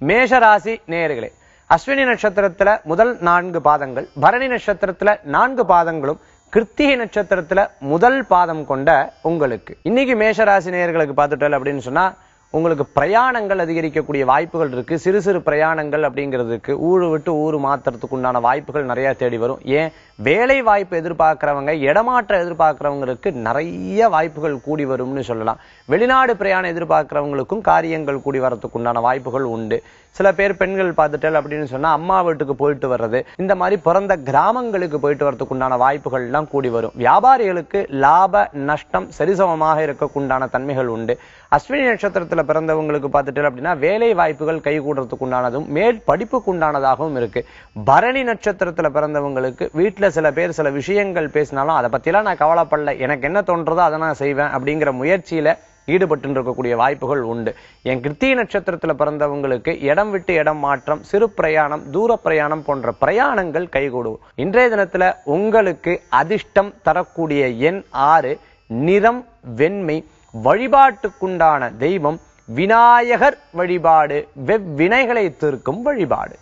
மேஷராசி நேயர்களே, அஸ்வினி நட்சத்திரத்துல முதல் 4 பாதங்கள், பரணி நட்சத்திரத்துல 4 பாதங்களும், கிருத்திகை நட்சத்திரத்துல முதல் பாதம் கொண்ட உங்களுக்கு இன்னைக்கு மேஷராசி நேயர்களுக்கு பார்த்துட்டோம் அப்படின்னு சொன்னா உங்களுக்கு பிரயாணங்கள் அதிகரிக்கக்கூடிய வாய்ப்புகள் இருக்கு. சிறு சிறு பிரயாணங்கள் அப்படிங்கிறதுக்கு ஊரு விட்டு ஊரு மாத்துறதுக்கு உண்டான வாய்ப்புகள் நிறைய தேடி வரும். ஏன் வேலை வாய்ப்பு எதிர்பார்க்கிறவங்க, இடமாற்றம் எதிர்பார்க்கிறவங்களுக்கு நிறைய வாய்ப்புகள் கூடி வரும்னு சொல்லலாம். வெளிநாடு பிரயாணம் எதிர்பார்க்கிறவங்களுக்கும் காரியங்கள் கூடி வரதுக்கு உண்டான வாய்ப்புகள் உண்டு. சில பேர் பெண்கள் பார்த்துட்டல் அப்படின்னு சொன்னா அம்மா வீட்டுக்கு போயிட்டு வர்றது, இந்த மாதிரி பிறந்த கிராமங்களுக்கு போயிட்டு வரதுக்கு உண்டான வாய்ப்புகள் எல்லாம் கூடி வரும். வியாபாரிகளுக்கு லாப நஷ்டம் சரிசமமாக இருக்கக்குண்டான தன்மைகள் உண்டு. அஸ்வினி நட்சத்திரத்துல பிறந்தவங்களுக்கு பார்த்துட்டல் அப்படின்னா வேலை வாய்ப்புகள் கைகூடுறதுக்கு உண்டானதும் மேல் படிப்புக்கு உண்டானதாகவும் இருக்கு. பரணி நட்சத்திரத்துல பிறந்தவங்களுக்கு வீட்டுல சில பேர் சில விஷயங்கள் பேசினாலும் அதை பத்திலாம் நான் கவலைப்படல, எனக்கு என்ன தோன்றதோ அதை நான் செய்வேன் அப்படிங்கிற முயற்சியில ஈடுபட்டு இருக்கக்கூடிய வாய்ப்புகள் உண்டு. என் கிருத்திகை நட்சத்திரத்துல பிறந்தவங்களுக்கு இடம் விட்டு இடம் மாற்றம், சிறு பிரயாணம், தூர பிரயாணம் போன்ற பிரயாணங்கள் கைகூடும். இன்றைய தினத்துல உங்களுக்கு அதிர்ஷ்டம் தரக்கூடிய எண் 6, நிறம் வெண்மை, வழிபாட்டுக்குண்டான தெய்வம் விநாயகர் வழிபாடு, வெவ்வினைகளை தீர்க்கும் வழிபாடு.